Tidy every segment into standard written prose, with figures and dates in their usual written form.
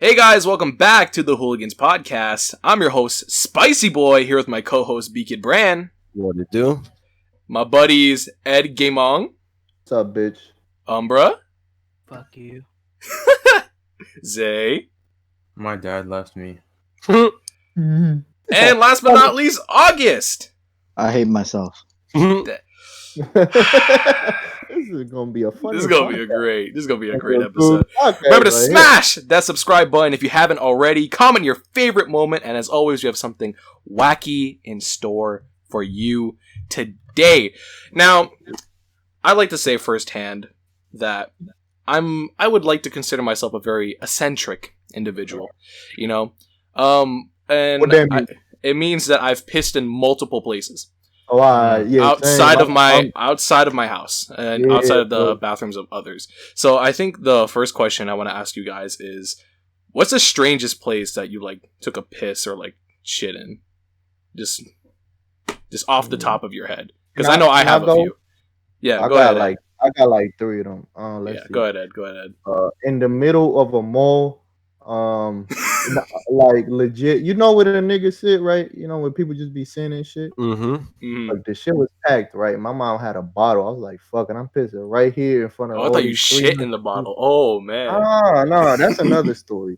Hey guys, welcome back to the Hooligans podcast. I'm your host, Spicy Boy, here with my co-host, Beakid Bran. What to do? My buddies, Ed Gamong. What's up, bitch? Umbra. Fuck you. Zay. My dad left me. And last but not least, August. I hate myself. This is gonna be a fun. This is gonna be a great episode. Remember to smash that subscribe button if you haven't already. Comment your favorite moment, and as always, we have something wacky in store for you today. Now, I like to say firsthand that I would like to consider myself a very eccentric individual. You know, it means that I've pissed in multiple places. Outside of my house and outside of the bathrooms of others. So I think the first question I want to ask you guys is, what's the strangest place that you like took a piss or like shit in? Just off the top of your head, because I know I have a few. Yeah, go ahead. I got like 3 of them. Let's see. Go ahead. In the middle of a mall, like legit. You know where the niggas sit, right? You know when people just be saying and shit. Like the shit was packed, right? My mom had a bottle. I was like, "Fucking, I'm pissing right here in front of." Oh, I thought you shit in the bottle. Oh man. No, that's another story.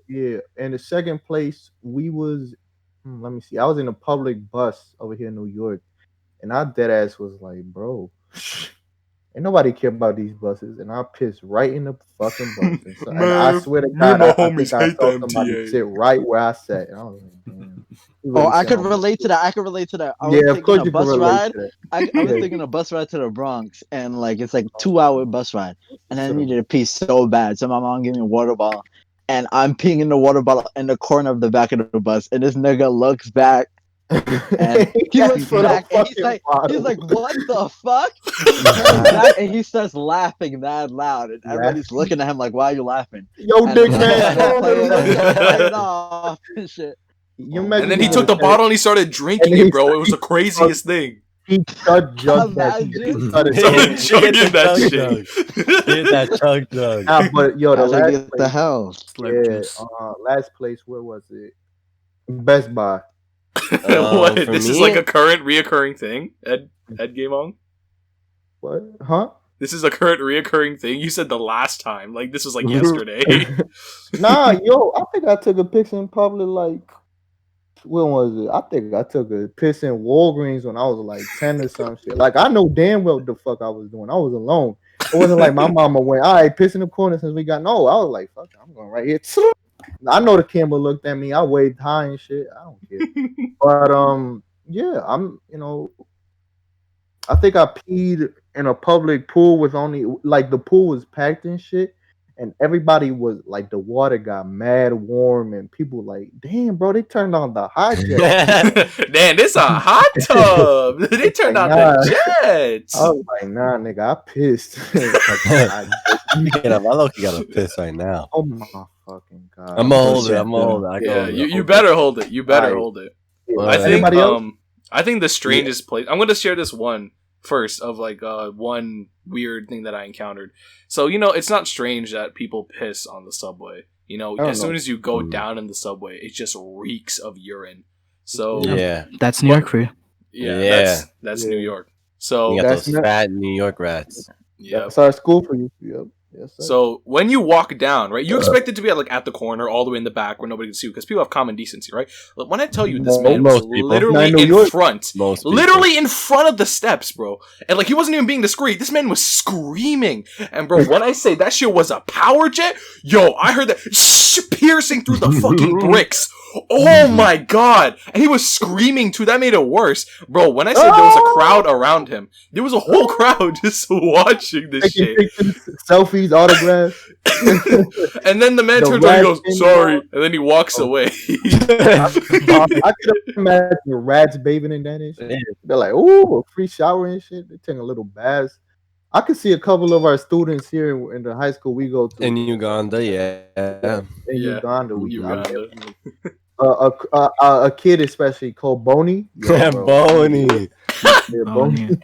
Yeah. And the second place, we was. Let me see. I was in a public bus over here in New York, and I dead ass was like, "Bro, ain't nobody care about these buses," and I pissed right in the fucking bus. And I swear to God, I think I saw somebody sit right where I sat. And I was like, damn. I could relate to that. I was of course you can relate to that. I was taking a bus ride to the Bronx, and like it's like 2-hour bus ride, and I needed to pee so bad. So my mom gave me a water bottle, and I'm peeing in the water bottle in the corner of the back of the bus, and this nigga looks back. And he looks back and he's like, what the fuck? And he starts laughing that loud, and everybody's looking at him like, why are you laughing? Yo, big man. And shit. And then he took the bottle and he started drinking it, bro. It was the craziest thing. He started jugging that shit. Get that chug. But yo, the hell? Last place, where was it? Best Buy. What? This is like a reoccurring thing, Ed Gamong? What? Huh? This is a current reoccurring thing? You said the last time. Like, this was like yesterday. Nah, yo, I think I took a piss in probably like, when was it? I think I took a piss in Walgreens when I was like 10 or some shit. Like, I know damn well what the fuck I was doing. I was alone. It wasn't like my mama went, all right, piss in the corner since we got, no. I was like, fuck it, I'm going right here. I know the camera looked at me. I waved high and shit. I don't care. But yeah, I think I peed in a public pool with only like the pool was packed and shit, and everybody was like the water got mad warm and people like, damn, bro, they turned on the hot jet. Damn, this a hot tub. They turned on the jets. I was like, nah, nigga, I pissed. I low-key gotta piss right now. Oh my fucking god! I'm older. Yeah, you better hold it. You better hold it. I think the strangest place. I'm gonna share this one first of like one weird thing that I encountered. So it's not strange that people piss on the subway. Soon as you go down in the subway, it just reeks of urine. So yeah, that's New York for you. Yeah. That's New York. So you got those fat New York rats. Yeah, that's our school for you. Yep. Yes, sir. So when you walk down, right, you expect it to be at the corner, all the way in the back where nobody can see you, because people have common decency, right? But when I tell you this man was literally in front of the steps, bro, and like he wasn't even being discreet. This man was screaming, and bro, when I say that shit was a power jet, yo, I heard that piercing through the fucking bricks. Oh my god! And he was screaming too. That made it worse, bro. When I said there was a crowd around him, there was a whole crowd just watching this shit. Selfies, autographs. And then the man turns around and goes, "Sorry," and then he walks away. I could imagine the rats bathing in that and shit. They're like, "Ooh, a free shower and shit." They're taking a little bath. I could see a couple of our students here in the high school we go to in Uganda. Uganda. A kid especially called Boney. Boney. Boney.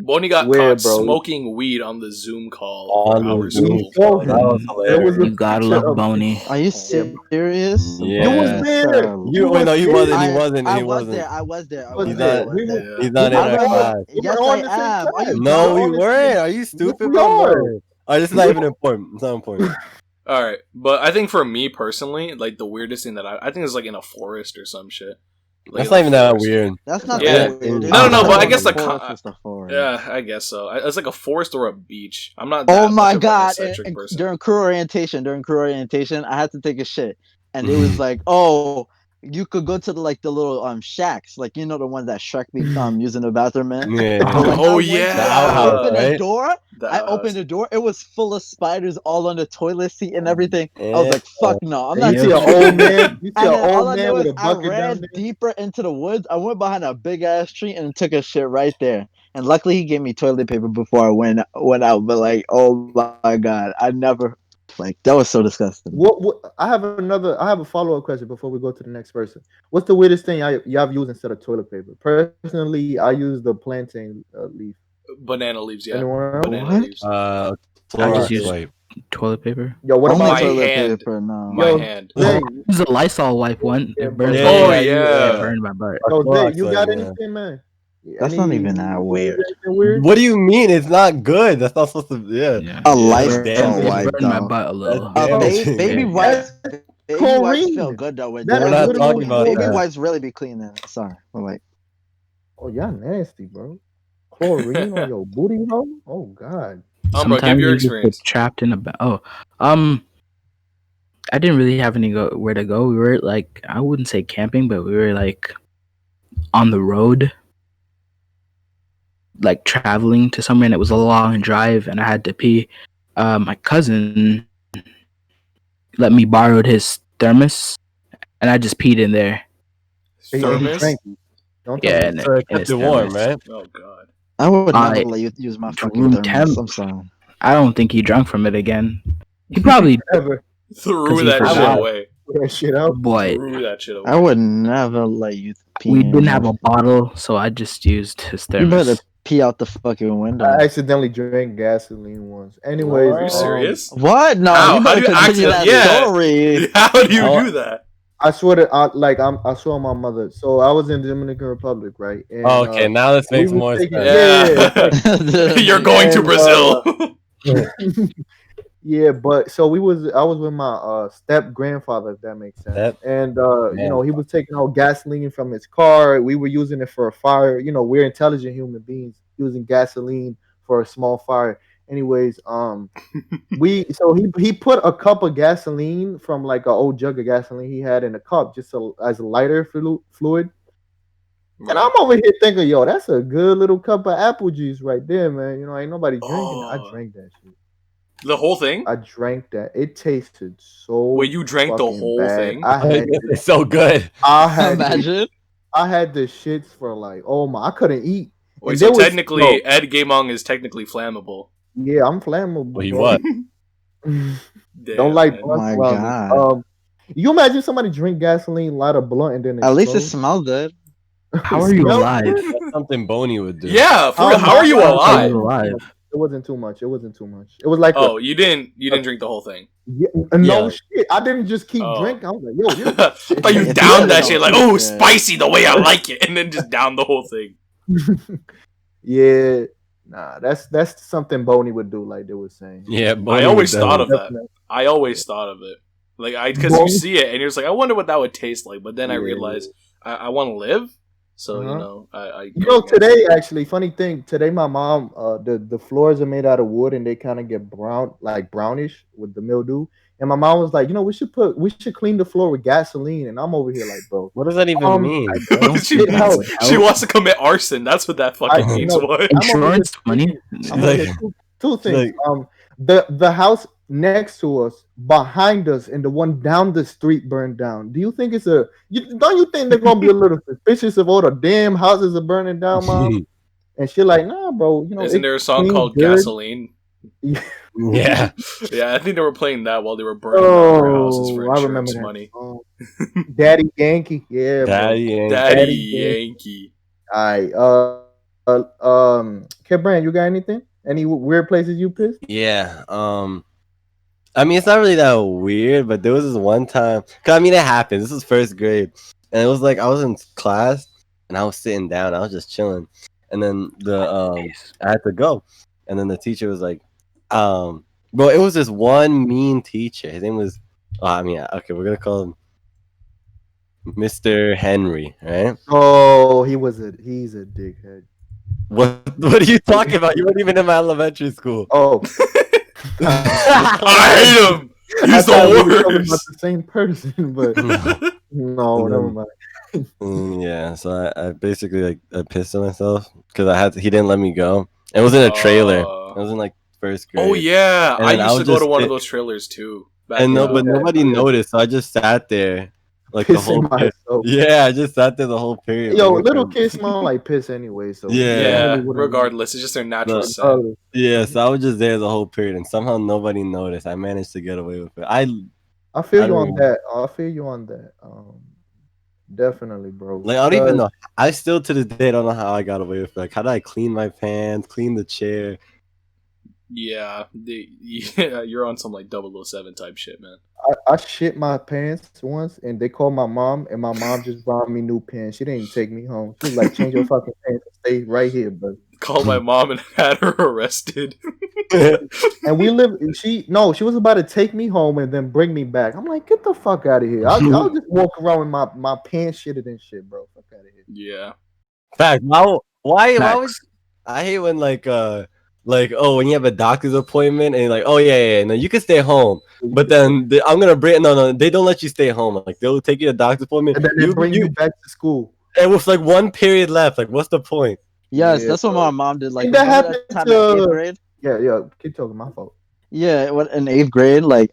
Boney got Where, caught bro? smoking weed on the Zoom call On for our the Zoom school. call. That was There was hilarious. You gotta picture love of- Boney. Are you serious? Yeah. You was there. Wait, no, he wasn't. He I wasn't. I He was wasn't. there. I was there. I Was was He's there. there. I was there. Yeah. He's not in I our was. class. Yes, We're I on the same am. Are class. you No, dumb? we on the weren't. same- Are you stupid, we bro? are. No. All right, this is not even important. It's not important. All right, but I think for me personally, like the weirdest thing that I think is like in a forest or some shit. Like, That's in not a even that forest. weird. That's not Yeah. that weird. No, but I guess the forest is the forest. Yeah, I guess so. It's like a forest or a beach. I'm not. Oh That my much of god! an eccentric person. During crew orientation, I had to take a shit, and it was like, oh, you could go to the little shacks, like the ones that Shrek be using the bathroom in. Yeah. But when Oh, I went yeah. there, The I outhouse, opened the right? door. The I opened the door. It was full of spiders all on the toilet seat and everything. I was like, "Fuck no, I'm And not." you see an doing old this. man. You see And an then all old I man know with is a I bucket down ran there. deeper into the woods. I went behind a big ass tree and took a shit right there. And luckily, he gave me toilet paper before I went out. But like, oh my god, I never that was so disgusting. What? I have a follow up question before we go to the next person. What's the weirdest thing y'all used instead of toilet paper? Personally, I use the plantain leaf. Banana leaves, yeah. Anyone else? Banana What? leaves. I Clorox just use wipe. toilet paper. Yo, what Only about my toilet hand? paper, no. My Yo, hand. Zay, Use a Lysol wipe one. Yeah, It burns yeah, my Oh, butt. yeah. It burned my butt. yo, Zay, Clorox you wipe, got yeah. anything, man? That's not even that weird. Anything weird? What do you mean? It's not good. That's not supposed to. Yeah. Yeah. A It Lysol damn wipe, burned my though. butt a little. That's damaging. Baby Yeah. wipes. Baby wipes Chlorine. feel good though. When That We're is not literally talking about baby that. wipes really be cleaning. Sorry, but like Oh, y'all nasty, bro. Chlorine on your booty hole? Oh God. Bro, give Sometimes your you just get experience. trapped in a I didn't really have where to go. We were like, I wouldn't say camping, but we were like on the road, like traveling to somewhere, and it was a long drive, and I had to pee. My cousin let me borrow his thermos, and I just peed in there. Hey, Thermos? Frank, don't tell Yeah, me. and So it in kept his it warm, thermos. right? Oh god. I would I- never let you use my fucking room thermos. temp. I'm sorry. I don't think he drank from it again. He probably Ever Threw he that shit forgot. away. put that shit out. boy. Threw that shit away. I would never let you pee. We in didn't my have a fucking- bottle, so I just used his You better thermos. pee out the fucking window. I accidentally drank gasoline once. Anyways, Are you serious? What? No, How? you How better do you continue that accident- yeah. story. How do you Oh. do that? I swear to I swear my mother. So I was in the Dominican Republic, right? And, Oh, okay, now this we makes was more sense. taking- Yeah. You're going to And, Brazil. Yeah, but so I was with my step grandfather, if that makes sense. Yep. And he was taking out gasoline from his car. We were using it for a fire. We're intelligent human beings using gasoline for a small fire. Anyways, he put a cup of gasoline from like an old jug of gasoline he had in a cup just as a lighter fluid. And I'm over here thinking, yo, that's a good little cup of apple juice right there, man. Ain't nobody drinking. I Oh. drank that shit. The whole thing? I drank that. It tasted so. Wait, you drank the fucking whole bad. thing? I had, It's so good. Imagine. I had the shits for like, oh my, I couldn't eat. Wait, And so there was- technically, Ed Gamong is technically flammable. Yeah, I'm flammable. Well, he bro. was. Damn, Don't like man. blunts My around me. God. You imagine somebody drink gasoline, light a blunt, and then At least it explode? smelled good. How are you Smell- alive? That's something Boney would do. Yeah, for real, how are you How How are alive? you alive? It wasn't too much. It wasn't too much. It was like Oh, you didn't drink the whole thing. no Yeah. shit. I didn't just keep Oh. drinking. I was like, yo, I this thought you It's downed good that though, shit like, too. oh, Yeah. spicy the way I like it, and then just down the whole thing. yeah. Nah, that's something Boney would do, like they were saying. Yeah, Boney I always would thought do of that. Definitely. I always thought of it. Like, because you Boney? see it, and you're just like, I wonder what that would taste like. But then I Yeah. realized I want to live. So, Uh-huh. I Today actually, funny thing. Today, my mom, the floors are made out of wood and they kind of get brown, like brownish with the mildew. And my mom was like, we should clean the floor with gasoline. And I'm over here like, bro, What does that even mean? she, It helps. she wants to commit arson. That's what that fucking I means. know. What? Insurance money? I'm Like- like, two things. like- The house next to us, behind us, and the one down the street burned down. Do you think don't you think they're gonna be a little suspicious if all the damn houses are burning down, mom? And she like, nah, bro. Isn't there a song clean, called good. Gasoline? Yeah. Yeah, I think they were playing that while they were burning down their houses for I insurance remember that money. song. Daddy Yankee, yeah, bro. Daddy ain't. Daddy Yankee. Yankee. All right. Kid Brand, you got anything? Any weird places you pissed? Yeah. I mean, it's not really that weird, but there was this one time. Cause I mean, it happened. This was first grade, and it was like I was in class and I was sitting down. I was just chilling, and then I had to go, and then the teacher was like, bro, it was this one mean teacher. His name was, okay, we're gonna call him Mr. Henry, right? Oh, he's a dickhead. What are you talking about? You weren't even in my elementary school. Oh. I hate him. He's the worst. About the same person, but no, never mind. Yeah, so I basically I pissed on myself because he didn't let me go. It was in a trailer. It was in like first grade. Oh yeah, and I used to go to one of those trailers too. But nobody noticed, so I just sat there like the whole period. Yeah, I just sat there the whole period. Yo, little kids smell like piss anyway, so yeah. Regardless, it's just their natural scent. Yeah, so I was just there the whole period, and somehow nobody noticed. I managed to get away with it. I feel you on that. I feel you on that. Definitely, bro. Like I don't even know. I still to this day don't know how I got away with it. Like, how did I clean my pants, clean the chair? Yeah, you're on some like 007 type shit, man. I shit my pants once, and they called my mom, and my mom just brought me new pants. She didn't take me home. She was like, "Change your fucking pants and stay right here, bro." Called my mom and had her arrested. And we live. She was about to take me home and then bring me back. I'm like, get the fuck out of here. I'll just walk around with my pants shitted and shit, bro. Fuck out of here. Yeah. Fact. Why would I hate when when you have a doctor's appointment and you're like, oh yeah, no, you can stay home, but then I'm gonna bring they don't let you stay home. Like they'll take you to a doctor's appointment and then they bring you back to school. And with like one period left, like what's the point? Yes, that's what my mom did. Like that happened in 8th grade. Yeah, keep talking. My fault. Yeah, in 8th grade, like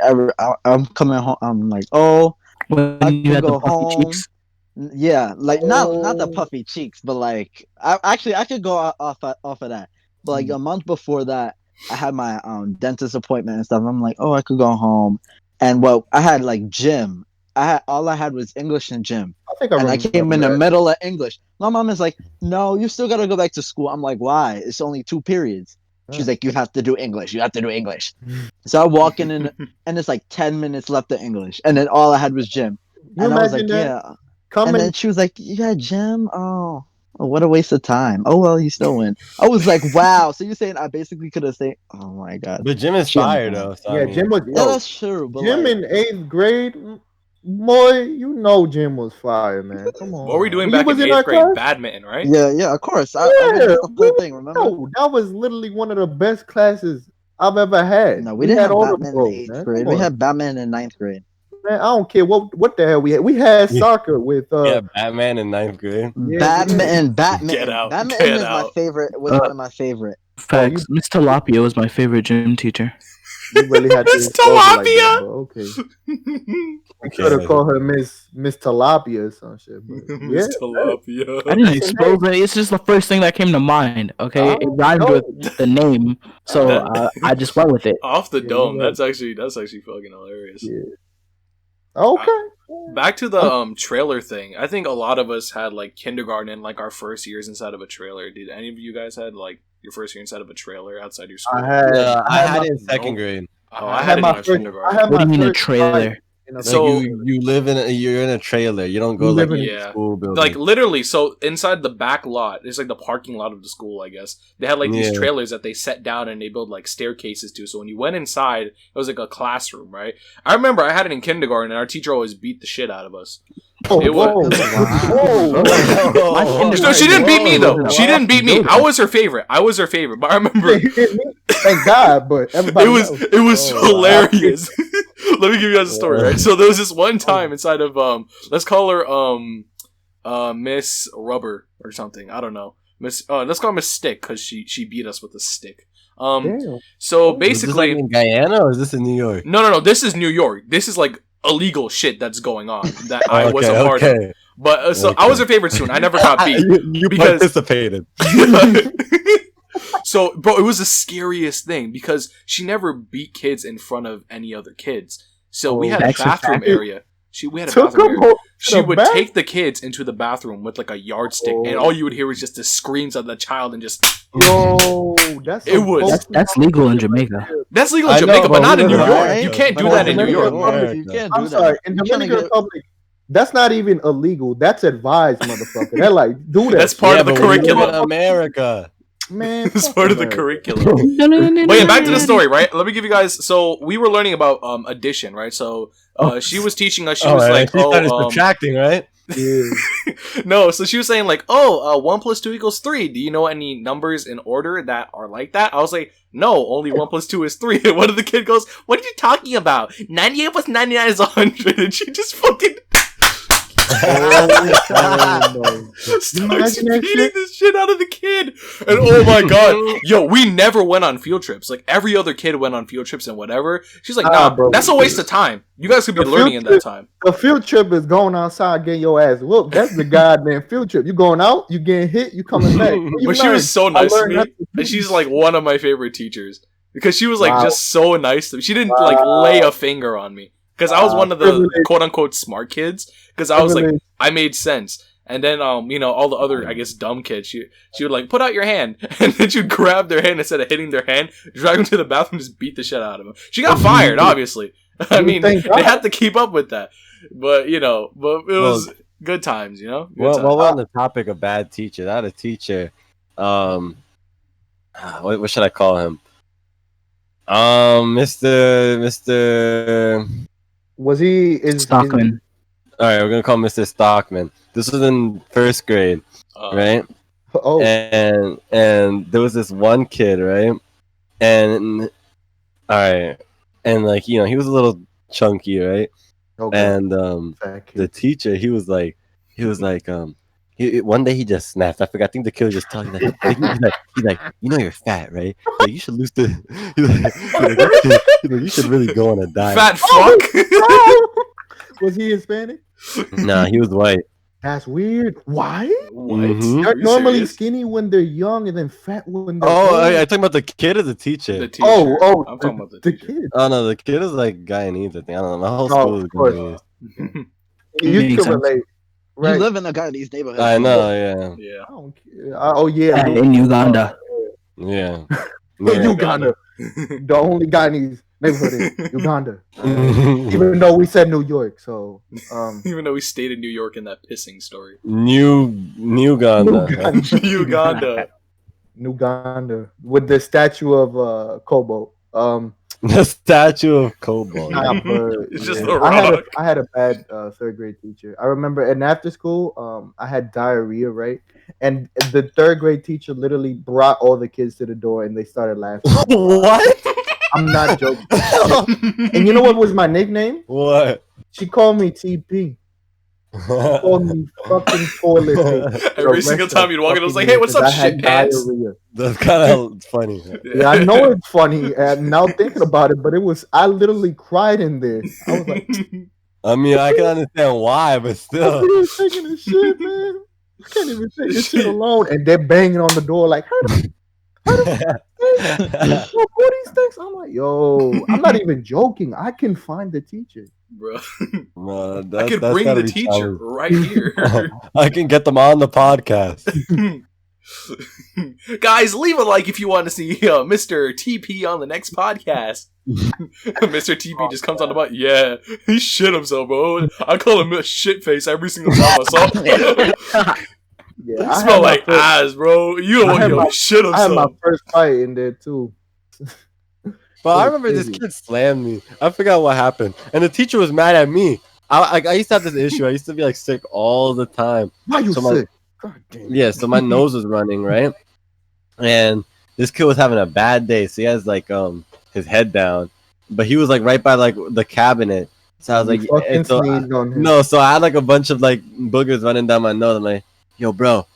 I'm coming home. I'm like, oh, when I you can had go the puffy home. cheeks. Yeah, like not the puffy cheeks, but like I could go off of that. But like a month before that, I had my dentist appointment and stuff. I'm like, oh, I could go home, and I had like gym. All I had was English and gym. I came in the middle of English. My mom is like, no, you still gotta go back to school. I'm like, why? It's only 2 periods. She's like, you have to do English. You have to do English. So I walk in and it's like 10 minutes left of English, and then all I had was gym. And I was like, yeah. And then she was like, you got gym? Oh, what a waste of time. Oh well, you still win. I was like, wow. So you're saying I basically could have said, oh my god. But gym is fire though. So gym was. Yeah, that's true. But gym in 8th grade. Boy, you know gym was fire, man. Come on. What were we doing back in 8th grade? Badminton, right? Yeah, of course. I did the whole thing, remember? No, that was literally one of the best classes I've ever had. No, we didn't have badminton in 8th grade. We had badminton in 9th grade. Man, I don't care what the hell we had. We had soccer with Batman in 9th grade. Badminton. Get out. Badminton is my favorite. Was one of my favorite. Facts. Miss Tilapia was my favorite gym teacher. You really had to Tilapia. Okay. I could have called her Miss Tilapia or some shit. Miss Tilapia. I didn't expose it. It's just the first thing that came to mind. Okay, it rhymed with the name, so I just went with it. Off the dome. That's actually fucking hilarious. Yeah. Okay. Back to the trailer thing. I think a lot of us had like kindergarten and like our first years inside of a trailer. Did any of you guys had like your first year inside of a trailer outside your school? I had it in 2nd grade. Oh, I had it in kindergarten. What do you mean a trailer? So you're in a trailer. You don't go like in a school building. Like literally, so inside the back lot, it's like the parking lot of the school, I guess. They had like these trailers that they set down and they build like staircases to. So when you went inside, it was like a classroom, right? I remember I had it in kindergarten and our teacher always beat the shit out of us. So she didn't beat me though. She didn't beat me. I was her favorite. But I remember. Thank God, but everybody. It was hilarious. Let me give you guys a story. Right. So there was this one time inside of let's call her Miss Rubber or something. I don't know. Let's call her Miss Stick because she beat us with a stick. So basically, is this like in Guyana or is this in New York? No. This is New York. This is like illegal shit that's going on that I was a part of. But I was her favorite student. I never got beat. you participated. So, bro, it was the scariest thing because she never beat kids in front of any other kids. So we had a bathroom area. We had a bathroom here. She would take the kids into the bathroom with like a yardstick, and all you would hear was just the screams of the child and just. Yo, that's legal in Jamaica. That's legal in Jamaica, but not in New York. Right? You can't do But that in New Dominican York. Republic, You can't do I'm sorry, in Dominican Republic, that's not even illegal. That's advised, motherfucker. They're like, do that. That's part of the but we live curriculum. in America. Man, It's fuck part of the America. curriculum. But yeah, back to the story, right? Let me give you guys. So we were learning about addition, right? So she was teaching us. She was like, she started subtracting, right? Yeah. no. So she was saying like, 1 + 2 = 3. Do you know any numbers in order that are like that? I was like, no, only 1 + 2 is 3. And one of the kid goes, what are you talking about? 98 + 99 is 100. And she just fucking. Starts beating this shit out of the kid, and oh my god, yo, we never went on field trips. Like every other kid went on field trips and whatever. She's like, nah, bro, that's a waste of time. You guys could be learning in that time. The field trip is going outside getting your ass whooped. That's the goddamn field trip. You going out, you getting hit, you coming back. But she was so nice to me, and she's like one of my favorite teachers because she was like just so nice to me. She didn't like lay a finger on me. Because I was one of the quote-unquote smart kids. Because I was like, I made sense. And then, all the other, I guess, dumb kids, she would like, put out your hand. And then she'd grab their hand instead of hitting their hand, drag them to the bathroom, just beat the shit out of them. She got fired, obviously. I mean, they had to keep up with that. But, it was good times, Good times. Well, we're on the topic of bad teachers. I had a teacher, what should I call him? Mr. Was he Stockman? All right, we're gonna call him Mr. Stockman. This was in first grade, right? Oh, and there was this one kid, right? And all right, and like he was a little chunky, right? Okay. And the teacher, he was like, one day he just snapped. I forgot. I think the kid was just talking. He's like, you're fat, right? Like, you should lose the. You should really go on a diet. Fat fuck. Was he Hispanic? Nah, he was white. That's weird. Why? Mm-hmm. They're normally skinny when they're young and then fat when they're old. I talking about the kid or the teacher? The teacher. I'm talking about the kid. Oh no, the kid is like Guyanese. I think I don't know. My whole school is Guyanese. You can relate. Right. You live in a Guyanese neighborhood. I know. Yeah. Yeah. I don't care. Oh yeah. In Uganda. Yeah. Uganda. The only Guyanese neighborhood in Uganda. Even though we said New York, so even though we stayed in New York in that pissing story. Uganda. Uganda with the statue of Kobo. The statue of Cobalt. It's just a rock. I had a bad third grade teacher. I remember, and after school, I had diarrhea, right? And the third grade teacher literally brought all the kids to the door, and they started laughing. What? I'm not joking. And you know what was my nickname? What? She called me TP. She called me fucking toilet. Every single time you'd walk in, I was like, "Hey, what's up, shit pants?" That's kind of funny. Yeah, I know it's funny. And now thinking about it, but I literally cried in there. I was like, I mean, I can understand why, but still. I'm taking this shit, man. I can't even take this shit alone. And they're banging on the door like, what these things? I'm like, yo, I'm not even joking. I can find the teacher. Bro. No, I could bring the teacher right here. I can get them on the podcast. Guys, leave a like if you want to see Mr. TP on the next podcast. Mr. TP just comes on the butt. Yeah, he shit himself, bro. I call him a shit face every single time I saw him. Yeah, I smell like ass, bro. You don't want to shit himself. I had my first fight in there too. But I remember this kid slammed me. I forgot what happened, and the teacher was mad at me. I used to have this issue. I used to be like sick all the time. Why you sick? God damn. Yeah, so my nose was running, right? And this kid was having a bad day, so he has like his head down, but he was like right by like the cabinet. So I was like, so I had like a bunch of like boogers running down my nose. I'm like, yo, bro,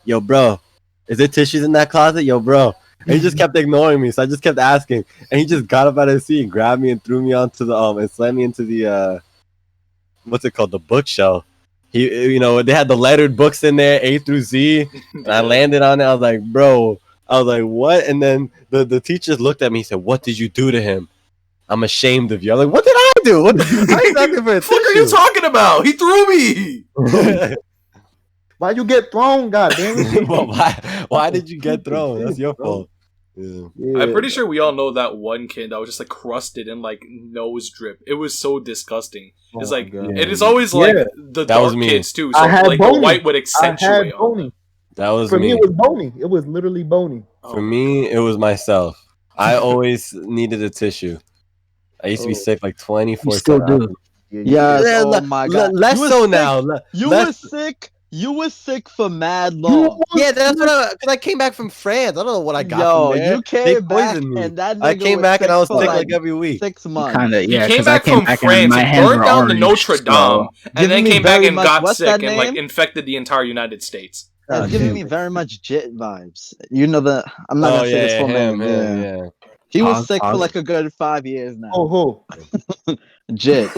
is there tissues in that closet? Yo, bro. And he just kept ignoring me, so I just kept asking. And he just got up out of his seat and grabbed me and threw me onto the and slammed me into the what's it called, the bookshelf. They had the lettered books in there, A through Z. And I landed on it. I was like, bro. I was like, what? And then the teacher looked at me and said, what did you do to him? I'm ashamed of you. I'm like, what did I do? What the fuck are you talking about? He threw me. Why you get thrown, goddamn? Well, why did you get thrown? That's your fault. Yeah. I'm pretty sure we all know that one kid that was just like crusted and like nose drip. It was so disgusting. It's like it is always like the dark kids too. So like the white would accentuate. That was for me. It was bony. It was literally bony. For me, it was myself. I always needed a tissue. I used to be sick like 24/7. You still do. Yes. Oh my god. Less so now. You were sick. You were sick for mad long. Yeah, that's what because I came back from France. I don't know what I got. Yo, from there. you came back and that nigga I came back and I was sick like every week. 6 months. Kinda, yeah. He came back from France, burned down the Notre Dame, and then came back and got sick and like infected the entire United States. It's giving me very much Jit vibes. You know that I'm not gonna say his full name. Yeah. He was sick for like a good 5 years now. Oh, Jit.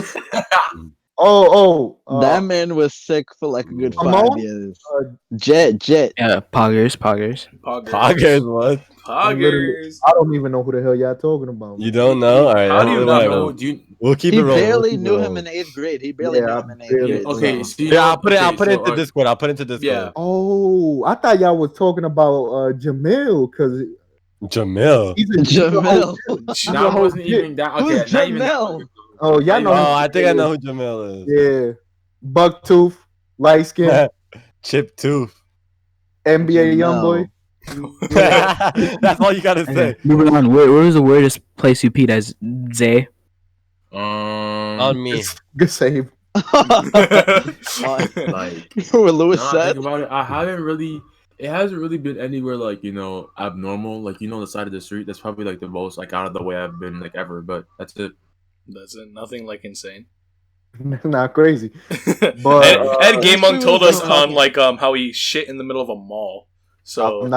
That man was sick for like a good 5 years. Jet. Yeah, Poggers. Poggers what? Poggers. I don't even know who the hell y'all talking about. You don't know? All right. How do you not know? We'll keep it rolling. He barely knew him in 8th grade. He barely knew him in 8th grade. Okay. I'll put it into Discord. I'll put it into Discord. Yeah. Oh, I thought y'all was talking about Jamil because Jamil. Jamil. That wasn't even that. Okay. Who's Jamil? Oh, y'all know. Oh, I think I know who Jamil is. Yeah. Bucktooth, light skin. Chip tooth. NBA YoungBoy. That's all you gotta say. Moving on. Where was the weirdest place you peed as Zay? On me. Good save. Like what Lewis said. About it, I haven't really. It hasn't really been anywhere like abnormal. Like the side of the street. That's probably like the most like out of the way I've been like ever. But that's it. That's it. Nothing like insane. Not crazy. But Ed Game Monk told us on like how he shit in the middle of a mall. So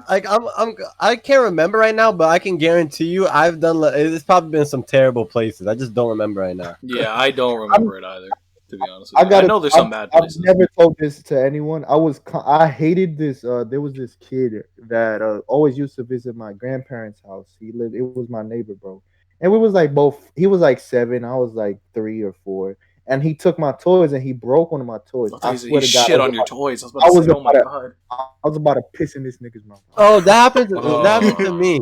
I can't remember right now, but I can guarantee you I've done. It's probably been some terrible places. I just don't remember right now. Yeah, I don't remember it either. To be honest, with you. I know there's some bad places. I've never told this to anyone. I hated this. There was this kid that always used to visit my grandparents' house. It was my neighbor, bro. And we was like both. He was like 7. I was like 3 or 4. And he took my toys and he broke one of my toys. I swear to God, shit on your toys. I was about to piss in this nigga's mouth. Oh, that happened. That happened to me.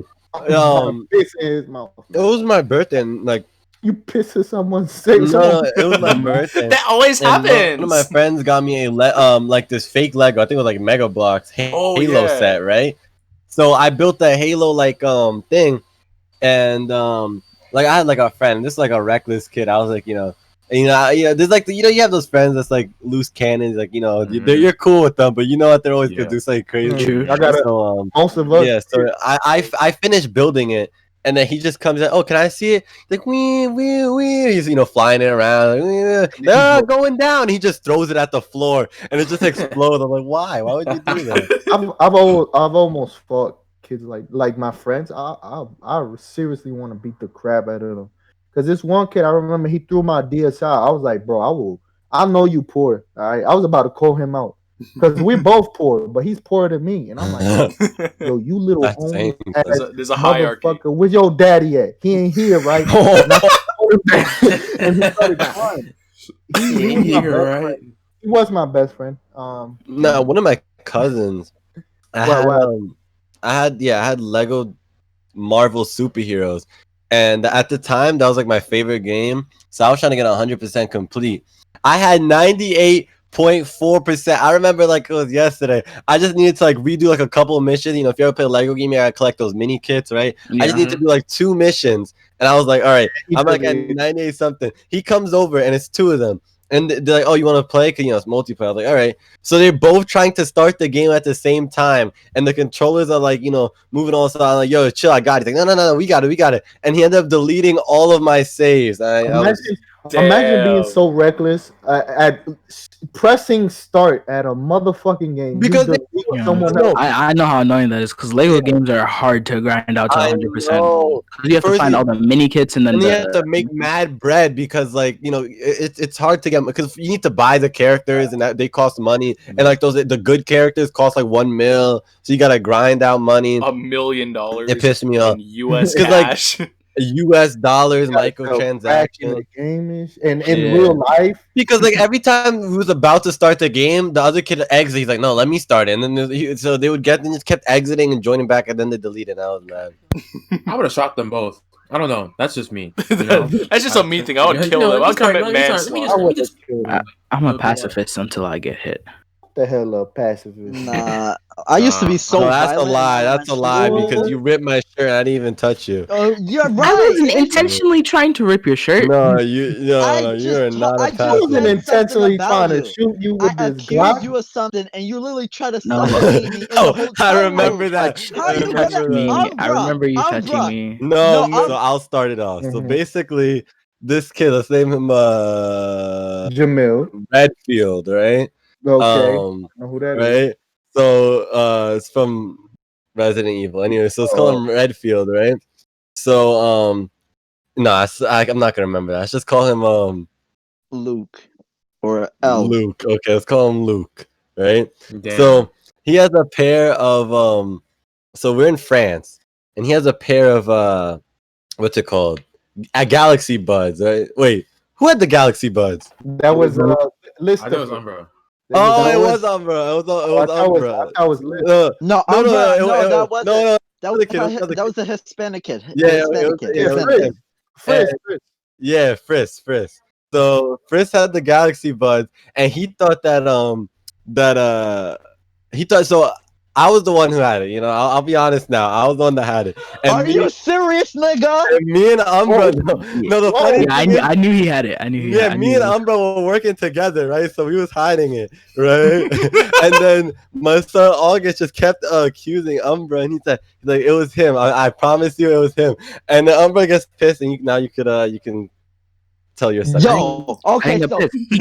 Piss in his mouth. It was my birthday, and like you piss in someone's face. No, it was my birthday. That always happens. One of my friends got me a like this fake Lego. I think it was like Mega Bloks Halo set, right? So I built the Halo like thing, and like I had like a friend. This is like a reckless kid. I was like, there's like you have those friends that's like loose cannons, like you're cool with them, but you know what, they're always gonna do something crazy. I got most of us. Yeah, so I finished building it, and then he just comes in. Oh, can I see it? Like wee. He's flying it around, like, going down. He just throws it at the floor, and it just explodes. I'm like, why? Why would you do that? I've almost fought kids like my friends. I seriously want to beat the crap out of them. Because this one kid, I remember he threw my DSI. I was like, bro, I know you poor. All right. I was about to call him out. Because we're both poor, but he's poorer than me. And I'm like, yo, you little homie. There's a hierarchy. Where's your daddy at? He ain't here, right? And he started crying. He was my best friend. No, one of my cousins. I had Lego Marvel superheroes. And at the time, that was like my favorite game. So I was trying to get 100% complete. I had 98.4%. I remember like it was yesterday. I just needed to like redo like a couple of missions. If you ever play a Lego game, you gotta collect those mini kits, right? Yeah. I just need to do like 2 missions. And I was like, all right, I'm like at 98 something. He comes over and it's 2 of them. And they're like, oh, you want to play? Because, it's multiplayer. I was like, all right. So they're both trying to start the game at the same time. And the controllers are like, moving all the time. I'm like, yo, chill, I got it. He's like, no, we got it. And he ended up deleting all of my saves. Imagine being so reckless at pressing start at a motherfucking game. Because I know how annoying that is, because Lego games are hard to grind out to 100%. You have to find all the mini kits and then you have to make mad bread because it's hard to get, because you need to buy the characters and they cost money, and like the good characters cost like $1 million, so you gotta grind out money. $1 million. It pissed me off. US cash. US dollars Back in microtransactions. the game and in real life. Because like every time he was about to start the game, the other kid exits. He's like, "No, let me start it." And then so they would get, and just kept exiting and joining back, and then they delete it. And I was mad. I would have shot them both. I don't know. That's just me. You know? That's just a me thing. I would kill them. I'll commit manslaughter. I'm a pacifist until I get hit. The hell up, pacifist. Nah, I used to be so. No, that's a violent lie. in That's a my lie school. because you ripped my shirt. I didn't even touch you. You're I right. wasn't intentionally trying to rip your shirt. No, you are not a I pacifist. wasn't intentionally trying to shoot you with I this accused Glock. you of something, and you literally try to No. suffocate me. Oh, I remember that. How I you remember gonna- that. I remember you touching me. No, No, so I'll start it off. So Mhm. basically, this kid, let's name him Jamil. Redfield, right? Okay. I know who that is. Right. So it's from Resident Evil. Anyway, so let's call him Redfield, right? So I'm not gonna remember that. Let's just call him Luke or L. Luke. Okay, let's call him Luke, right? Damn. So he has a pair of so we're in France, and he has a pair of what's it called? Galaxy Buds, right? Wait, who had the Galaxy Buds? That was I list. thought it was Umbra. Oh, it was Umbra. It was Umbra. I was list. No, No, that wasn't. no, That was, that was the Hispanic kid. Yeah, Hispanic kid. yeah, Hispanic kid. Yeah, Frisk. So Frisk had the Galaxy Buds, and he thought that he thought so. I was the one who had it. You know, I'll be honest now. I was the one that had it. And Are you serious, nigga? And me and Umbra. No, the funny thing is, I knew he had it. I knew. Me and Umbra were working together, right? So we was hiding it, right? And then my son August just kept accusing Umbra, and he's like, it was him. I promise you, it was him. And then Umbra gets pissed, and now you can tell your son. Yo, okay, so he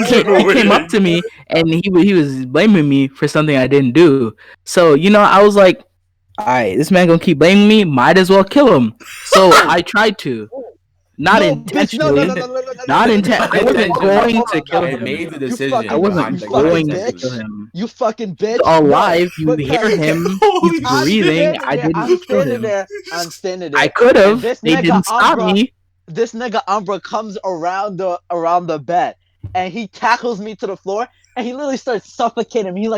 came up to me and he was blaming me for something I didn't do. So I was like, all right, this man gonna keep blaming me. Might as well kill him. So I tried to. Not intentionally. Not intentionally. I wasn't going to kill him. I made the decision. I wasn't going to kill him. You fucking bitch. Alive, you hear him. He's breathing. I didn't kill him. I'm standing there. I could have. They didn't stop me. This nigga Umbra comes around the bed and he tackles me to the floor and he literally starts suffocating me. He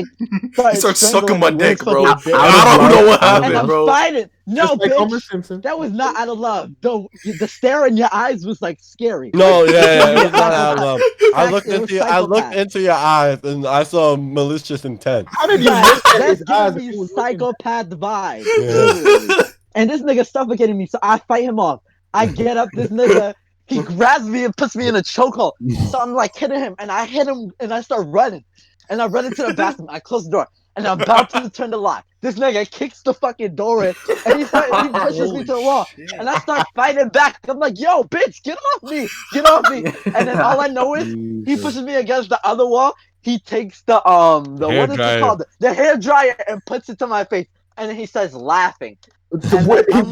starts sucking my dick, bro. I don't know what happened, bro. Fighting. No, like bitch. That was not out of love. The stare in your eyes was like scary. No, yeah, it was not out of love. I looked into your eyes and I saw malicious intent. How did you that's giving me psychopath vibes. Yeah. And this nigga suffocating me, so I fight him off. I get up, this nigga, he grabs me and puts me in a chokehold. So I'm like hitting him, and I hit him, and I start running. And I run into the bathroom, I close the door, and I'm about to turn the lock. This nigga kicks the fucking door in, and he pushes me to the wall. And I start fighting back. I'm like, yo, bitch, get off me. And then all I know is he pushes me against the other wall. He takes the what is it called? The hair dryer and puts it to my face. And then he starts laughing. What? And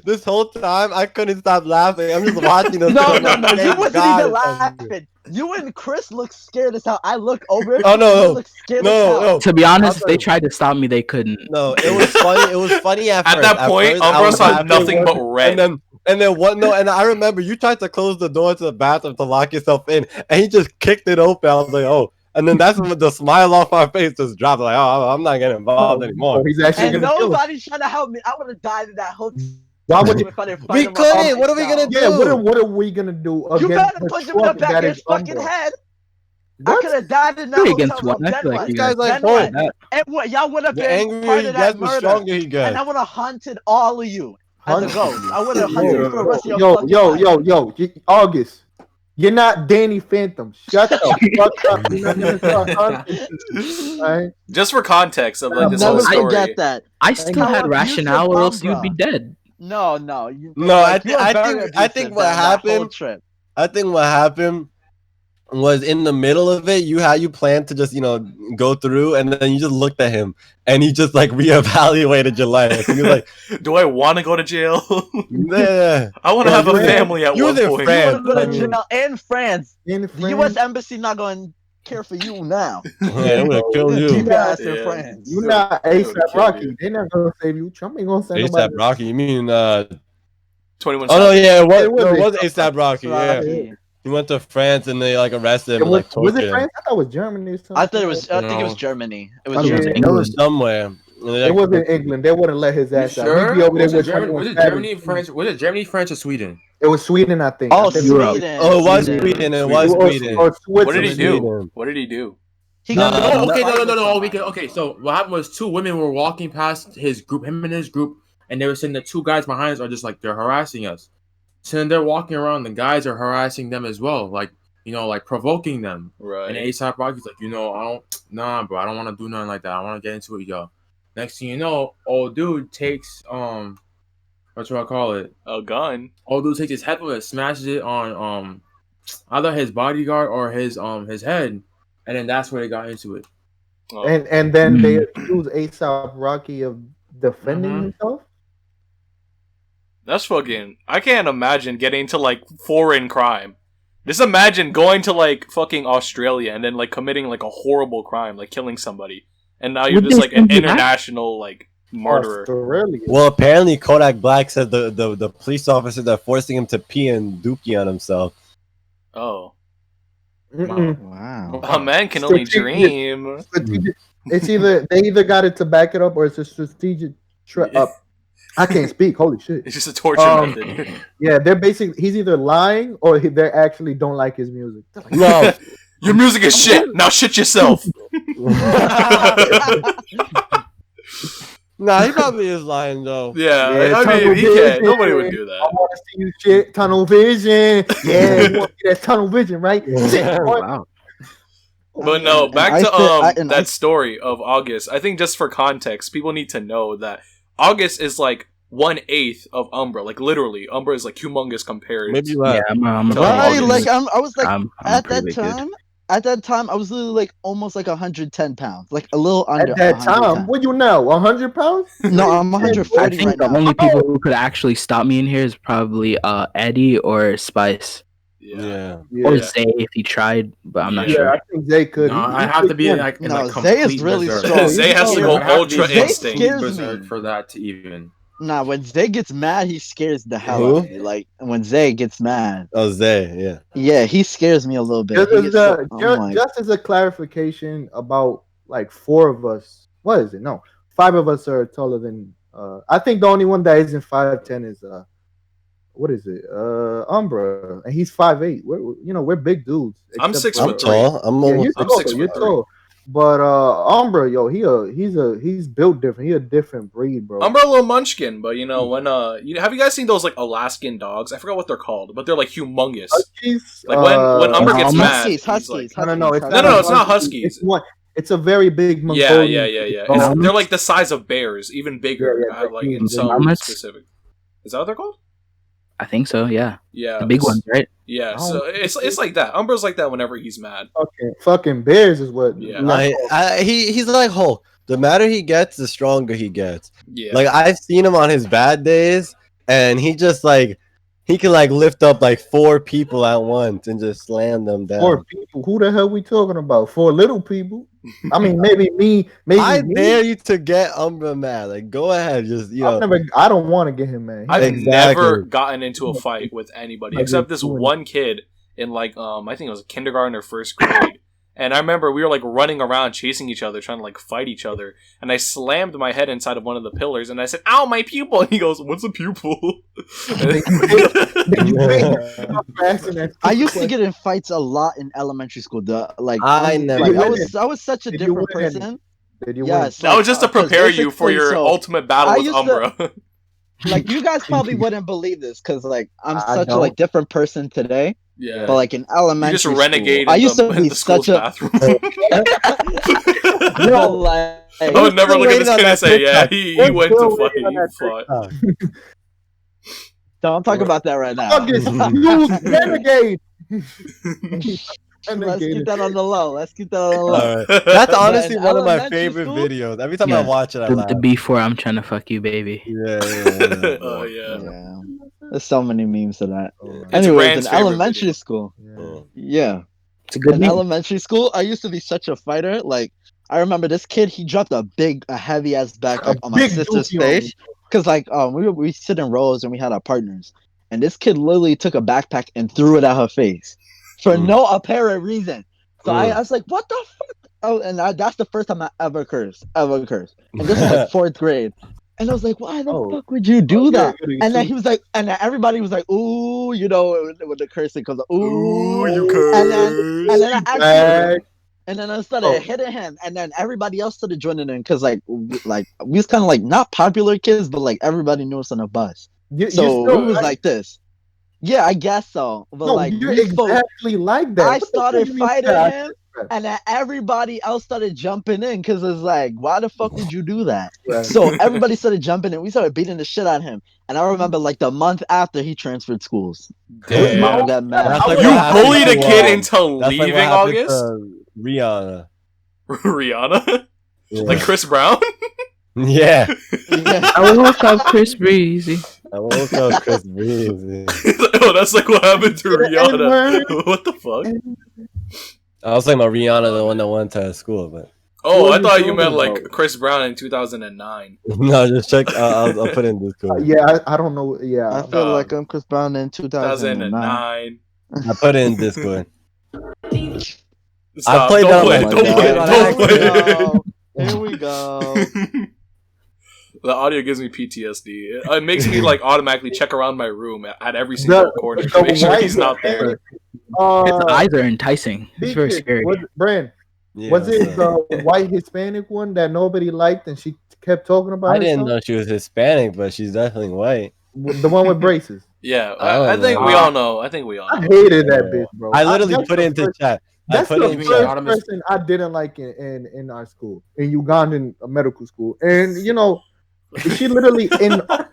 this whole time, I couldn't stop laughing. I'm just watching this. No, you wasn't even laughing. You and Chris look scared as hell. I look over. Oh no, no. To be honest, they tried to stop me. They couldn't. No, it was funny. It was funny at first. At that point, Umbra saw nothing but red. And then what? No, and I remember you tried to close the door to the bathroom to lock yourself in, and he just kicked it open. I was like, oh. And then that's when the smile off my face just dropped. Like, oh, I'm not getting involved anymore. He's actually nobody's trying to help me. I would have died in that whole. Why would you? We couldn't. What are we gonna do? Yeah, what are we gonna do? You better punch him in the back of his fucking head. I could have died in that against one. I feel like you guys like and what y'all would have been angrier he gets, the stronger he gets. And I would have hunted all of you as a ghost. I would have hunted for the rest of your yo, August. You're not Danny Phantom. Shut the fuck up. You're not gonna start right? Just for context of like this whole story. I get that. I still had rationale, or else you'd be dead. No. I think what happened. I think what happened was in the middle of it. You planned to just go through, and then you just looked at him, and he just like reevaluated your life. And you're like, do I want to go to jail? Yeah, I want to have a family at one point. You want to go to jail in France. The U.S. embassy not going. care for you now. Yeah, I'm gonna kill you. Keep your ass in France. You're not ASAP Rocky. They're not gonna save you. Trump ain't gonna send nobody. ASAP Rocky, you mean 21 Oh no, yeah, it was ASAP ASAP Rocky, yeah. He went to France and they like arrested him and like was tortured it him. France? I thought it was Germany or something. I thought it was. I think it was Germany. It was Yeah, Germany. It was somewhere. It wasn't England. They wouldn't let his ass out. Sure? He'd be over there with Was it Germany, France? Was it Germany, France, or Sweden? It was Sweden, I think. Oh, I think Sweden. Oh, it was Sweden. It was Sweden. Or What did he Switzerland. do? What did he do? He No. got Okay. So what happened was two women were walking past his group, him and his group, and they were saying the two guys behind us are just like they're harassing us. So then they're walking around, the guys are harassing them as well, like like provoking them. Right. And ASAP Rocky's like, bro, I don't want to do nothing like that. I want to get into it, yo. Next thing you know, old dude takes what do I call it? A gun. Old dude takes his headphone and smashes it on either his bodyguard or his head, and then that's where they got into it. Oh. And then they accuse ASAP Rocky of defending himself. That's fucking. I can't imagine getting into like foreign crime. Just imagine going to like fucking Australia and then like committing like a horrible crime, like killing somebody, and now you're just like an international like murderer. Australia. Well, apparently Kodak Black said the police officers are forcing him to pee and dookie on himself. Oh. Wow. A man can only dream. It's they either got it to back it up or it's a strategic up. I can't speak. Holy shit! It's just a torture method. Yeah, they're basically he's either lying or they actually don't like his music. No, your music is shit. Now shit yourself. Nah, he probably is lying though. Yeah, I mean, he can't. Nobody would do that. I want to see you shit. Tunnel vision. Yeah, you want to get that tunnel vision, right? Wow. But no, back to that story of August. I think just for context, people need to know that August is like 1/8 of UMBRA. Like literally, UMBRA is like humongous compared. Maybe less. Yeah, I'm Right, like I was like I'm at pretty that good. time. At that time, I was literally like almost like 110 pounds, like a little under. At that 100 time, pounds. what you know? 100 pounds? No, I'm I 140 think right the now. only people who could actually stop me in here is probably Eddie or Spice. Yeah. Or Zay if he tried, but I'm not Yeah, sure. I think Zay could. No, I have to be like in No, like Zay is complete really berserk. strong. Zay has to go I have to be ultra Zay instinct. scares berserk me. for that to even. Nah, when Zay gets mad, he scares the hell out of me. Like when Zay gets mad, Oh, Zay, yeah. yeah, he scares me a little bit. Just He as, gets so- I'm like, just as a clarification about like 4 of us. What is it? No, 5 of us are taller than. I think the only one that isn't 5'10" is what is it? Umbra, and he's 5'8". We're big dudes. I'm except 6'3". I'm tall. I'm almost. you're I'm tall, 6'3". You're tall. But Umbra, yo, he's built different. He a different breed, bro. UMBRA a little munchkin, but when have you guys seen those like Alaskan dogs? I forgot what they're called, but they're like humongous. Huskies, Like when Umbra gets mad, he's Huskies. like, no, it's not Huskies. It's a very big yeah. Mongolian. They're like the size of bears, even bigger. Yeah, like in the some mammoths? specific. Is that what they're called? I think so. Yeah, Yeah, the big ones, right? Yeah, so it's like that. Umbra's like that whenever he's mad. Fucking bears is what. Yeah. Like, he's like Hulk. The madder he gets, the stronger he gets. Yeah, Like I've seen him on his bad days, and he just like he can like lift up like 4 people at once and just slam them down. 4 people. Who the hell we talking about? 4 little people. I mean, maybe me. Maybe I me. dare you to get Umbra mad. Like, go ahead, just I don't want to get him mad. I've Exactly. never gotten into a fight with anybody except this one kid in like I think it was kindergarten or first grade. And I remember we were like running around chasing each other, trying to like fight each other. And I slammed my head inside of one of the pillars and I said, "Ow, my pupil!" And he goes, "What's a pupil?" I used to get in fights a lot in elementary school. I never. I was such a Did you different win? person. Did you Yes, That was just to prepare you for basically, your so, ultimate battle I with used to- Umbra. Like you guys probably wouldn't believe this because like I'm I such a don't. like different person today. Yeah. But like in You elementary just renegade school, I used to in be the school's such a bathroom. no, like I would never look at this kid and say, "Yeah, he went to still fight. waiting on He that fought." don't talk about that right now. August, you renegade. Let's keep that on the low. Let's keep that on the low. All right. That's honestly in one of my elementary favorite school- videos. Every time I Yeah. watch it, I The laugh. before I'm trying to fuck you, baby. Yeah. Oh yeah. Yeah. There's so many memes of that. It's Anyways, Rand's in favorite elementary video. school, Yeah. yeah. It's a good in name. elementary school, I used to be such a fighter. Like, I remember this kid, he dropped a heavy ass backpack on my big sister's dookie on me. face. Cause like, we sit in rows and we had our partners, and this kid literally took a backpack and threw it at her face for no apparent reason. So I was like, what the fuck? Oh, and that's the first time I ever cursed. And this was like 4th grade. And I was like, why the fuck would you do that? And then he was like, and then everybody was like, ooh, you know, with the cursing comes, ooh, you curse. and then I actually, and then I started hitting him, and then everybody else started joining in because like we was kind of like not popular kids, but like everybody knew us on the bus. So it was like this. Yeah, I guess so. But no, like you're exactly like that. I started fighting him, and then everybody else started jumping in because it's like, why the fuck would you do that? Right. So everybody started jumping in. We started beating the shit out of him. And I remember like the month after he transferred schools. His mom got mad. You bullied a kid into leaving August? Rihanna. Rihanna? Yeah. Like Chris Brown? Yeah. I woke up Chris Breezy. Oh, that's like what happened to Rihanna. What the fuck? I was talking about Rihanna, the one that went to school, but. Oh, I thought you meant like Chris Brown in 2009. No, just check. I'll put in Discord. Yeah, I don't know. Yeah, I feel like I'm Chris Brown in 2009. I put it in Discord. Stop. I played don't that. Play it. Here we go. The audio gives me PTSD. It makes me like automatically check around my room at every single corner to make sure he's not there. His eyes are enticing. It's very scary. Was it the white Hispanic one that nobody liked and she kept talking about? I didn't know she was Hispanic, but she's definitely white. The one with braces. Yeah, I think we all know. I hated that bitch, bro. I literally put it into chat. That's the first person I didn't like in our school, in Ugandan medical school. And, you know, she literally,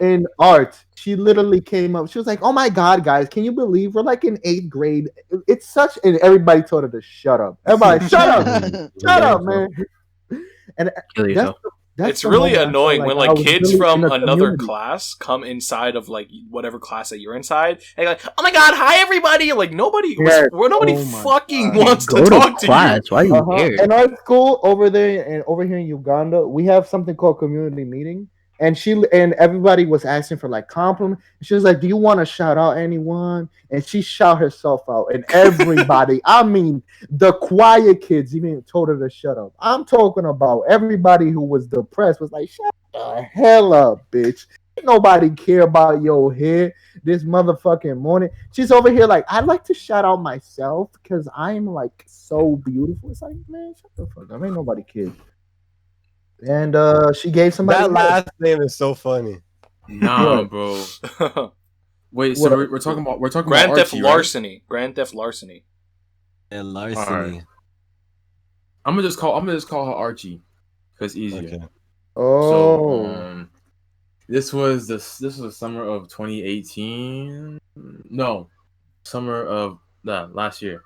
in art, she literally came up. She was like, oh, my God, guys, can you believe we're like in 8th grade? It's such, and everybody told her to shut up. Everybody, shut up. Shut up, man. And it's really annoying when like kids from another class come inside of like whatever class that you're inside and like, oh my God, hi everybody! Like nobody fucking wants to talk to you. Why are you here? In our school over there and over here in Uganda, we have something called community meeting. And everybody was asking for like compliments. She was like, do you want to shout out anyone? And she shout herself out. And everybody, I mean, the quiet kids even told her to shut up. I'm talking about everybody who was depressed was like, shut the hell up, bitch. Ain't nobody care about your hair this motherfucking morning. She's over here like, I'd like to shout out myself because I'm like so beautiful. It's like, man, shut the fuck up. Ain't nobody cares. And she gave somebody that last name is so funny. Nah, bro. Wait, so we're talking about Grand Theft Archie, Larceny. Right? Grand Theft Larceny. And Larceny. Right. I'm gonna just call her Archie, cause easier. Okay. Oh. So, this was the summer of 2018. No, summer of last year.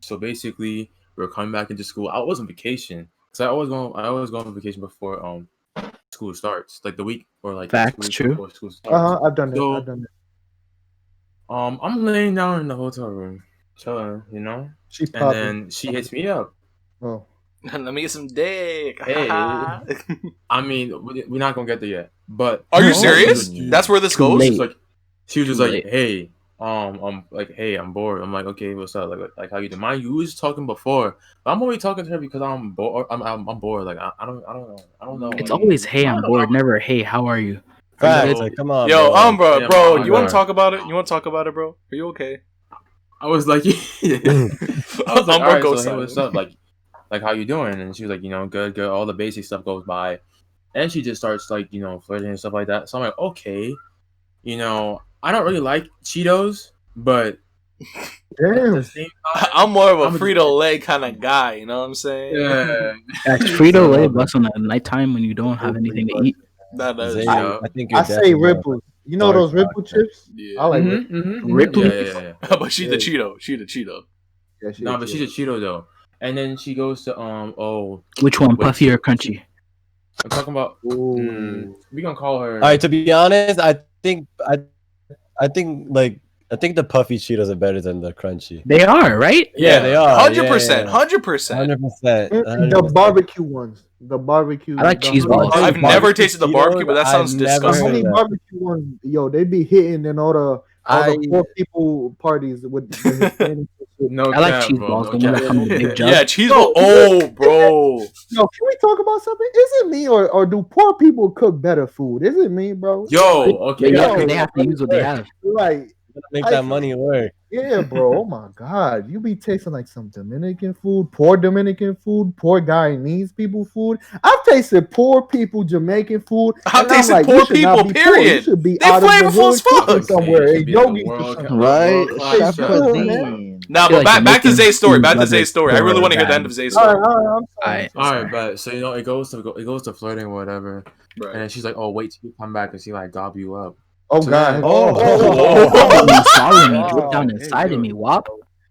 So basically, we're coming back into school. I was on vacation. So I always go on vacation before school starts, like the week or like facts true. Before school starts. I've done it. I'm laying down in the hotel room, chilling, you know. And then she hits me up. Oh, let me get some dick. Hey, I mean, we're not gonna get there yet. But are you serious? That's where this goes. She was just like, hey. I'm like, hey, I'm bored. I'm like, okay, what's up? Like how you doing? Mind you, we was talking before, but I'm only talking to her because I'm bored. I'm bored. Like I don't know. It's always hey, I'm bored. Never hey, how are you? Facts, like, come on, yo, bro. Yeah, bro, you want to talk about it? Bro? Are you okay? I was like, yeah. I was like, all right, so hey, what's up? Like how you doing? And she was like, you know, good. All the basic stuff goes by, and she just starts like, you know, flirting and stuff like that. So I'm like, okay, you know. I don't really like Cheetos, but damn. I'm more of a Frito-Lay kind of guy, you know what I'm saying? Yeah. Frito-Lay, but on the nighttime when you don't have anything to eat. I think I say Ripple. You know those Ripple chips? Yeah. I like Ripple. Yeah. But she's a Cheeto. She's a Cheeto. Yeah, but she's a Cheeto though. And then she goes to which one, puffy or crunchy? I'm talking about. We gonna call her. All right. To be honest, I think like I think the puffy Cheetos are better than the crunchy. They are, right? Yeah, they are. 100%. 100%. 100%. The barbecue ones. The barbecue. I like the cheese honey- balls. I've never tasted the barbecue, but that sounds I've never The disgusting. honey heard of that. barbecue ones, yo, they be hitting in all the poor people parties with the Hispanics and shit. No I like cap, cheese bro. balls. No The one that cap. come in a big jug. Yeah, cheese Yo, ball. Oh, bro. Yo, can we talk about something? Is it me or do poor people cook better food? Is it me, bro? Yo, okay. Yeah, Yo, because they have to use what they have. Like, Make that money work. yeah, bro. Oh my God, you be tasting like some Dominican food, poor Dominican food, poor Guyanese people food. I've tasted poor people Jamaican food. I've and I'm tasted like, poor you should not people, be poor. You period. should be They out of the flavorful as hood cooking fuck. somewhere It in should be the yogis or world something. Right? world-class Chef chef. cuisine. Nah, feel but like back to Jamaican Zay's story. food, Back to but Zay's story. I really want to hear the end of Zay's All story. right, I'm sorry. Alright. All right, but so it goes to flirting or whatever, and Right. then she's like, "Oh, wait till you come back and see like gob you up." Oh So God. then- Swallow me, Oh, drip down hey, inside yo. of me, wop.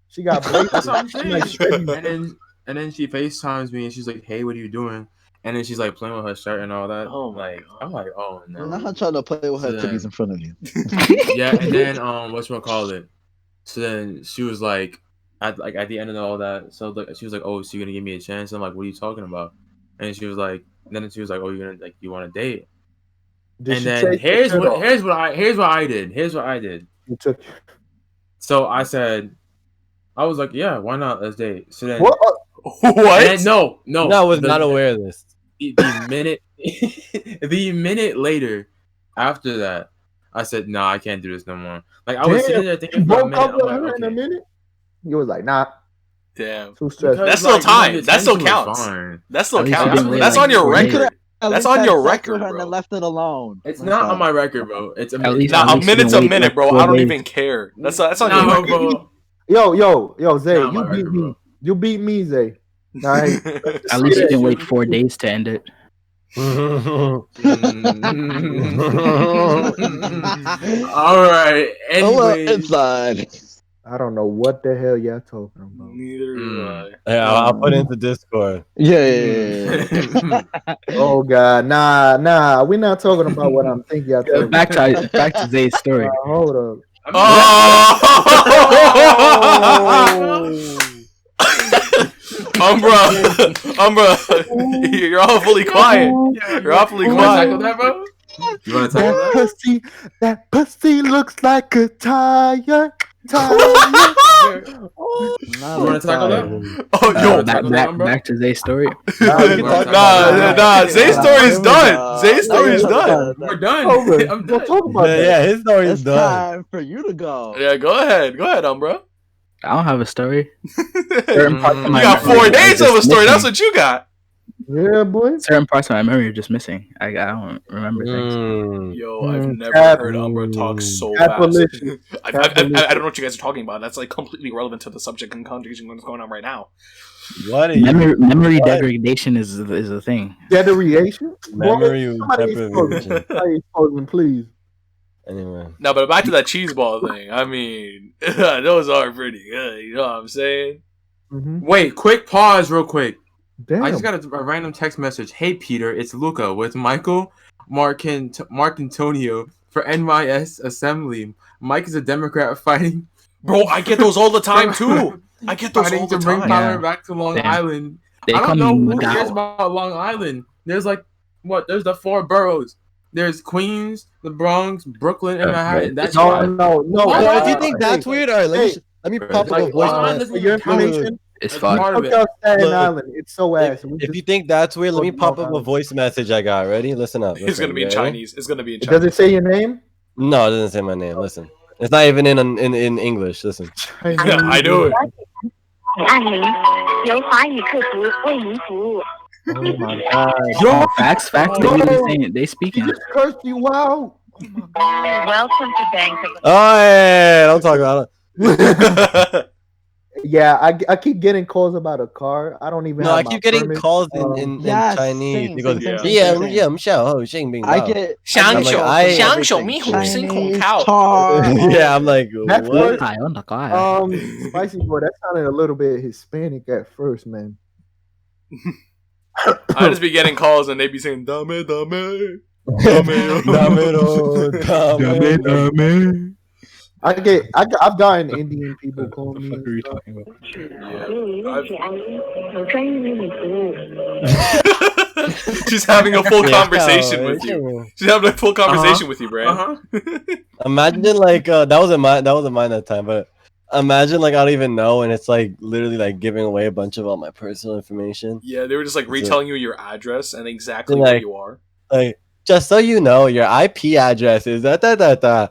She got braces. That's what I'm She saying. like shredding. And then she FaceTimes me and she's like, "Hey, what are you doing?" And then she's like playing with her shirt and all that. Oh my like, God. I'm like, "Oh no." Not trying to play with her Yeah. titties in front of you. Yeah, and then whatchamacallit? So then she was like, at the end of all that, so she was like, "Oh, so you're gonna give me a chance?" I'm like, "What are you talking about?" And she was like, "Oh, you're gonna you want to date?" Did And she then take the shirt off? here's what I did. You took So I said, I was like, "Yeah, why not? Let's date." So then, what? What? and then, no, No, I was the- not aware of this. the minute the minute later after that, I said, "Nah, I can't do this no more." Like I was Damn, sitting there You thinking for a broke minute. up I'm with like, her in a okay. minute. You was like, nah, Damn. too stressful. That's still time. the That still attention was counts. fine. That still At least counts. you didn't wait That's like on your 4 days. record. At That's least on had your sex record, with her bro. and then left it alone. It's That's not all. on my record, bro. It's At least- Nah, at a least you minute's didn't a wait, minute, like, bro. 4 I don't days. even care. That's on Nah, your record. bro. Yo, Zay, Nah, you my beat record, me. bro. You beat me, Zay. All right. At least you didn't wait 4 days to end it. All right. Hello, Anyway, inside. I don't know what the hell y'all talking about. Neither do I. Yeah, I'll put it into Discord. Yeah. Oh God, nah. We're not talking about what I'm thinking. Y'all talking Back to Zay's story. Hold up. Oh! Umbra, you're awfully quiet. You're awfully You want to tackle quiet. that, bro? You want to tackle That pussy looks like a tire. that? You want to tackle that? Oh, yo, Back to Zay's story. nah. Zay's story is done. Zay's story is done. We're done. Over. I'm We'll done. talk about that. Yeah, his story It's is done. time for you to go. Yeah, go ahead, Umbra. I don't have a story. You Certain parts of my got memory 4 are days just of a story. missing. That's what you got. Yeah, boy. Certain parts of my memory are just missing. I don't remember things. Yo, I've never Cap- heard Umbra talk so Capitalism. fast. I don't know what you guys are talking about. That's like completely irrelevant to the subject and context and what's going on right now. What are you? Memory degradation is a thing. Deterioration. Memory Somebody expose me. deprivation. Somebody expose me, please. Anyway. No, but back to that cheese ball thing. I mean, those are pretty good. You know what I'm saying? Mm-hmm. Wait, quick pause, real quick. Damn. I just got a random text message. Hey, Peter, it's Luca with Michael Mark Antonio for NYS Assembly. Mike is a Democrat fighting. Bro, I get those all the time too. I get those all Fighting the to bring time. power Yeah. back to Long Damn. Island. They I call don't me know who cares Madao. about Long Island. There's like what? There's the 4 boroughs. There's Queens, the Bronx, Brooklyn, and Manhattan. That's No, why. no. Well, if you think that's weird, all right, let me pop up a Like, voice Long Island message. doesn't For your even count. information, It's That's fun. part of look it. out Staten Look, Island. It's so ass. If you think that's weird, let me pop up a voice message I got. Ready? Listen up. It's gonna be in Listen, ready? Chinese. It's gonna be in Does Chinese. it say your name? No, it doesn't say my name. Listen. It's not even in English. Listen. I knew it. 按铃，由华语客服为您服务。 Oh my god. Yo, facts. They speaking. Just cursed you out. Welcome to Bank of Oh, yeah, don't talk about it. Yeah, I keep getting calls about a car. I don't even. No, have I my keep getting permit. calls in Yes, Chinese. same, He goes, same, yeah, same. yeah, I'm Xiao Ho, Xing Bing I Bao." get 香手 I- 香手迷糊星孔 Chinese 靠。 car. Yeah, I'm like, That's what? Hi, on the guy. Spicy boy, that sounded a little bit Hispanic at first, man. I just be getting calls and they be saying dame dame. Damero, damero. I've gotten Indian people call me. What are you talking about? She's having a full conversation with you. She's having a full conversation with you, Brand. Imagine like that wasn't mine that time, but imagine like I don't even know, and it's like literally like giving away a bunch of all my personal information. Yeah, they were just like retelling you your address and exactly where you are. Like, just so you know, your IP address is da.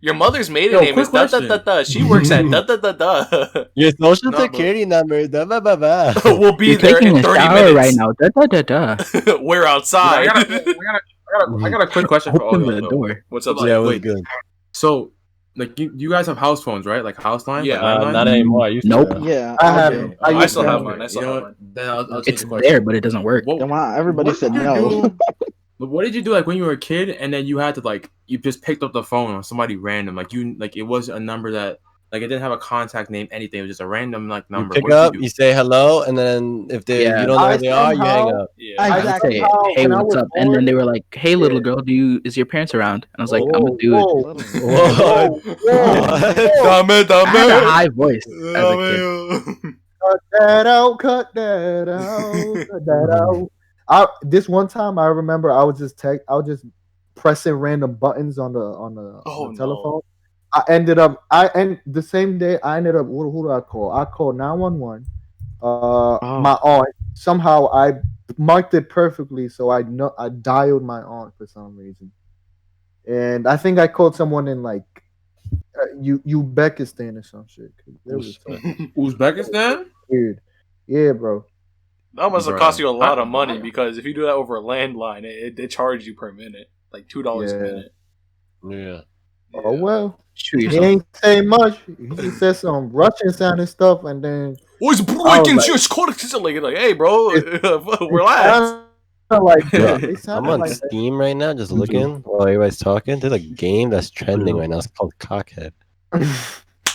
Your mother's maiden name is da. She works at da. Your social security number is da. We'll be there in 30 minutes right now. Da. We're outside. I got a quick question for all of you. Door. What's up? Yeah, wait. Good. So, like, you guys have house phones, right? Like house lines? Yeah, like not anymore. I used to. Nope. Yeah, I have. I still have mine. Then I'll take It's the question. there, but it doesn't work. Then why everybody said no? What did you do like when you were a kid and then you had to like you just picked up the phone on somebody random like it was a number that like it didn't have a contact name, anything, it was just a random like number. You pick up, you say hello, and then if you don't know who they are, you hang up. Yeah. I would say, hey, what's up? And then they were like, hey, little girl, is your parents around? And I was like, I'm gonna do it. I had a high voice as a kid. Cut that out. This one time I remember I was just pressing random buttons on the telephone. The same day I ended up who did I call? I called 911. My aunt, somehow I marked it perfectly, so I dialed my aunt for some reason. And I think I called someone in like Uzbekistan or some shit. Uzbekistan? Weird. Yeah, bro. That must have cost you a lot of money because if you do that over a landline, they charge you per minute, like $2 a minute. Yeah. Oh well. He ain't say much. He said some Russian sounding stuff, and then like, hey, bro, relax. I'm on Steam right now, just looking while everybody's talking. There's a game that's trending right now. It's called Cockhead.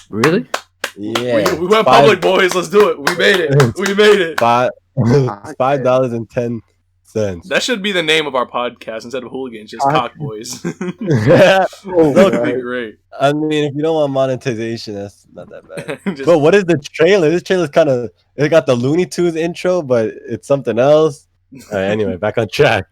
Really? Yeah. We went public, boys. Let's do it. We made it. $5.10. That should be the name of our podcast instead of Hooligans, just Cock Boys. That would be great. I mean, if you don't want monetization, that's not that bad. But what is the trailer? This trailer's it got the Looney Tunes intro, but it's something else. All right, anyway, back on track.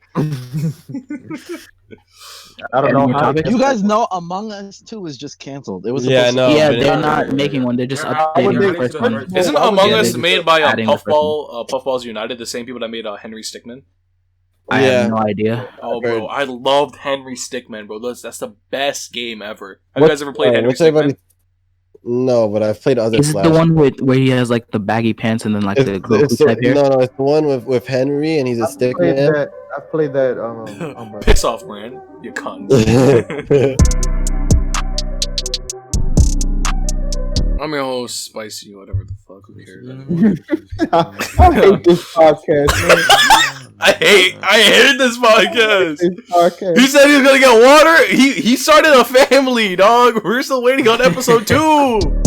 I don't know how you guys know Among Us 2 is just canceled. It was they're not making one. They're just updating the first one. Isn't Among Us made by Puffballs United, the same people that made Henry Stickmin? I have no idea. Oh, bro, I loved Henry Stickmin, bro. That's the best game ever. Have you guys ever played Henry Stickmin? No, but I've played other. Is it the one where he has like the baggy pants and then like the type hair? No, it's the one with Henry and he's a stickman. I played that. Piss off, Brand. You cunt. I'm your host, Spicy, whatever the fuck. Who cares? I hate this podcast, man. I hate this podcast. He said he was gonna get water. He started a family, dog. We're still waiting on episode 2.